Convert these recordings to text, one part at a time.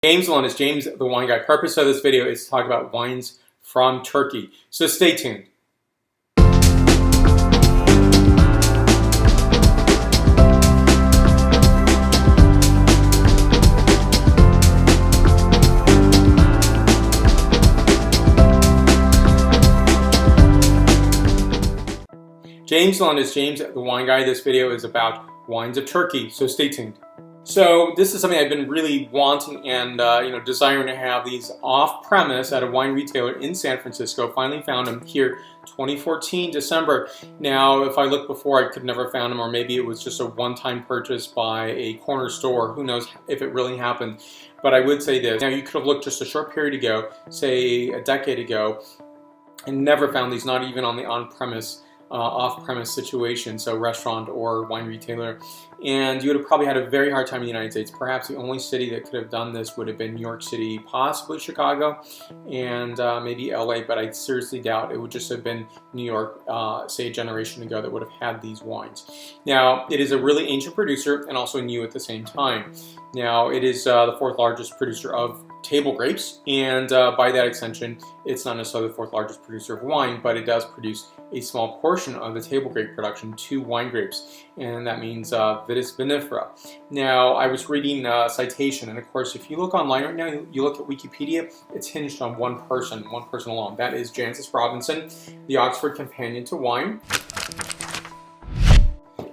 James Lund is James the Wine Guy. Purpose of this video is to talk about wines from Turkey. So stay tuned. James Lund is James the Wine Guy. This video is about wines of Turkey, so stay tuned. So this is something I've been really wanting and desiring to have these off-premise at a wine retailer in San Francisco. Finally found them here 2014 December. Now if I looked before, I could never found them, or maybe it was just a one-time purchase by a corner store. Who knows if it really happened. But I would say this. Now you could have looked just a short period ago, say a decade ago, and never found these, not even on the on-premise off-premise situation, so restaurant or wine retailer, and you would have probably had a very hard time in the United States. Perhaps the only city that could have done this would have been New York City, possibly Chicago, and maybe LA, but I seriously doubt it would just have been New York, say a generation ago, that would have had these wines. Now, it is a really ancient producer and also new at the same time. Now, it is the fourth largest producer of table grapes, and by that extension, it's not necessarily the fourth largest producer of wine, but it does produce a small portion of the table grape production to wine grapes, and that means vitis vinifera. Now, I was reading a citation, and of course, if you look online right now, you look at Wikipedia, it's hinged on one person alone. That is Jancis Robinson, the Oxford Companion to Wine.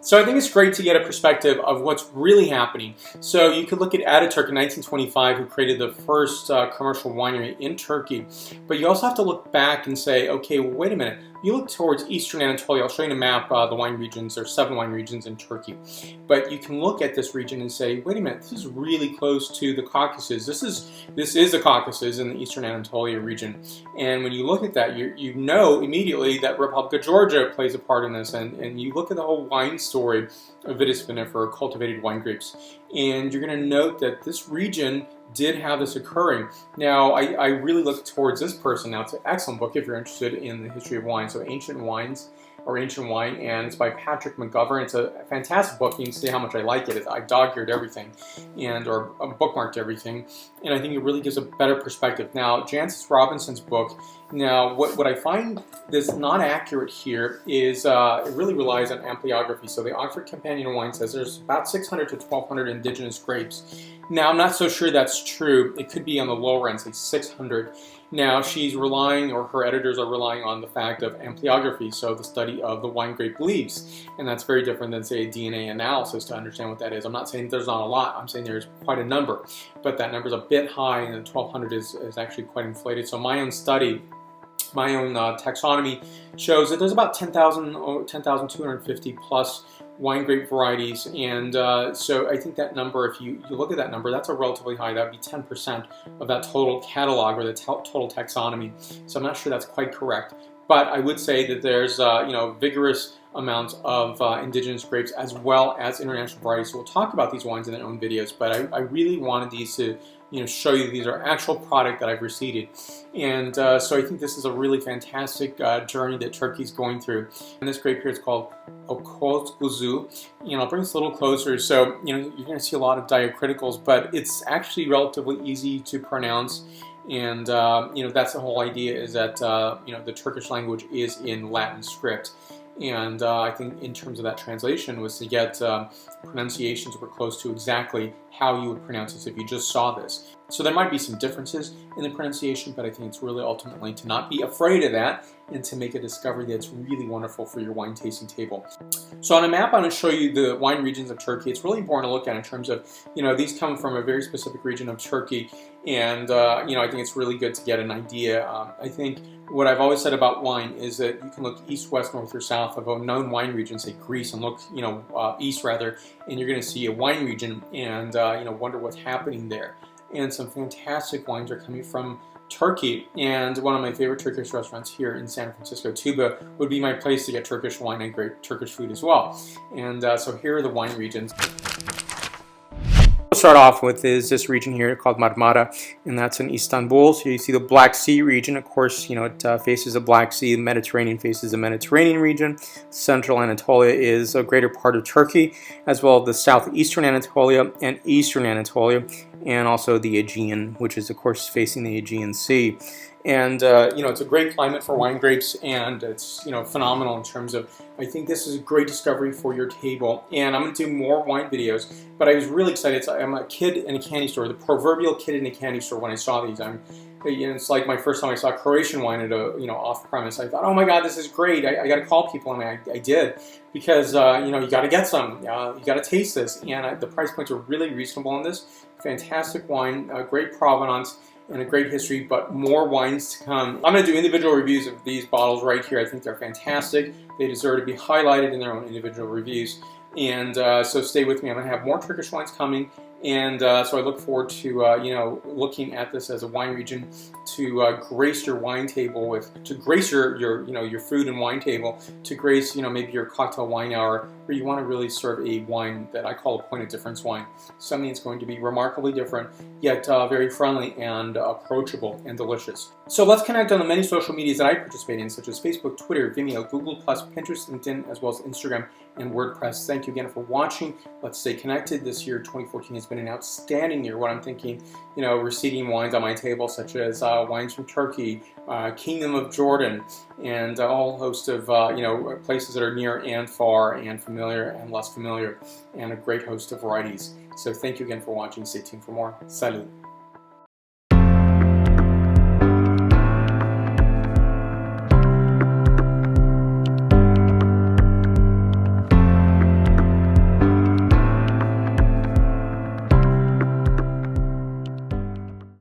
So I think it's great to get a perspective of what's really happening. So you could look at Ataturk in 1925, who created the first commercial winery in Turkey. But you also have to look back and say, okay, well, wait a minute. You look towards Eastern Anatolia. I'll show you in a map the wine regions. There are 7 wine regions in Turkey. But you can look at this region and say, wait a minute, this is really close to the Caucasus. This is the Caucasus in the Eastern Anatolia region. And when you look at that, you know immediately that Republic of Georgia plays a part in this. And you look at the whole wine story of vitis vinifera, cultivated wine grapes, and you're going to note that this region did have this occurring. Now, I really look towards this person. Now, it's an excellent book if you're interested in the history of wine. So Ancient Wines, or Ancient Wine, and it's by Patrick McGovern. It's a fantastic book. You can see how much I like it. I dog-eared everything, or bookmarked everything, and I think it really gives a better perspective. Now, Jancis Robinson's book, now what I find that's not accurate here is it really relies on ampliography. So the Oxford Companion to Wine says there's about 600 to 1,200 indigenous grapes. Now, I'm not so sure that's true. It could be on the lower end, say 600. Now, she's relying, or her editors are relying on the fact of ampliography, so the study of the wine grape leaves. And that's very different than, say, a DNA analysis to understand what that is. I'm not saying there's not a lot. I'm saying there's quite a number. But that number is a bit high, and the 1,200 is actually quite inflated. So my own study, my own taxonomy shows that there's about 10,000 or 10,250 plus wine grape varieties, and so I think that number, if you look at that number, that's a relatively high. That would be 10% of that total catalog, or the total taxonomy. So I'm not sure that's quite correct, but I would say that there's vigorous amounts of indigenous grapes as well as international varieties. So we'll talk about these wines in their own videos, but I really wanted these to show you these are actual product that I've received. And so I think this is a really fantastic journey that Turkey's going through. And this grape here is called Okotguzu. I'll bring this a little closer. So you're going to see a lot of diacriticals, but it's actually relatively easy to pronounce. And that's the whole idea, is that the Turkish language is in Latin script. And I think in terms of that translation was to get pronunciations that were close to exactly how you would pronounce this if you just saw this. So there might be some differences in the pronunciation, but I think it's really ultimately to not be afraid of that and to make a discovery that's really wonderful for your wine tasting table. So on a map, I'm going to show you the wine regions of Turkey. It's really important to look at in terms of, these come from a very specific region of Turkey, and I think it's really good to get an idea. I think what I've always said about wine is that you can look east, west, north, or south of a known wine region, say Greece, and look, east rather, and you're going to see a wine region and, wonder what's happening there. And some fantastic wines are coming from Turkey, and one of my favorite Turkish restaurants here in San Francisco, Tuba, would be my place to get Turkish wine and great Turkish food as well. And so here are the wine regions. We'll start off with is this region here called Marmara, and that's in Istanbul. So you see the Black Sea region. Of course, it faces the Black Sea. The Mediterranean faces the Mediterranean region. Central Anatolia is a greater part of Turkey, as well as the southeastern Anatolia and eastern Anatolia. and also the Aegean, which is of course facing the Aegean Sea. And it's a great climate for wine grapes, and it's phenomenal in terms of. I think this is a great discovery for your table, and I'm going to do more wine videos. But I was really excited. I'm a kid in a candy store, the proverbial kid in a candy store when I saw these. It's like my first time I saw Croatian wine at a off premise. I thought, oh my God, this is great. I got to call people, and I did, because you got to get some. You got to taste this, and the price points are really reasonable on this. Fantastic wine, great provenance, and a great history, but more wines to come. I'm going to do individual reviews of these bottles right here. I think they're fantastic. They deserve to be highlighted in their own individual reviews. And so stay with me. I'm going to have more Turkish wines coming. And so I look forward to looking at this as a wine region to grace your wine table with, to grace your food and wine table, to grace maybe your cocktail wine hour, where you want to really serve a wine that I call a point of difference wine, something that's going to be remarkably different, yet very friendly and approachable and delicious. So let's connect on the many social medias that I participate in, such as Facebook, Twitter, Vimeo, Google+, Pinterest, LinkedIn, as well as Instagram and WordPress. Thank you again for watching. Let's stay connected. This year, 2014, has been an outstanding year. What I'm thinking, receiving wines on my table, such as wines from Turkey, Kingdom of Jordan, and a whole host of places that are near and far, and familiar and less familiar, and a great host of varieties. So thank you again for watching. Stay tuned for more. Salut.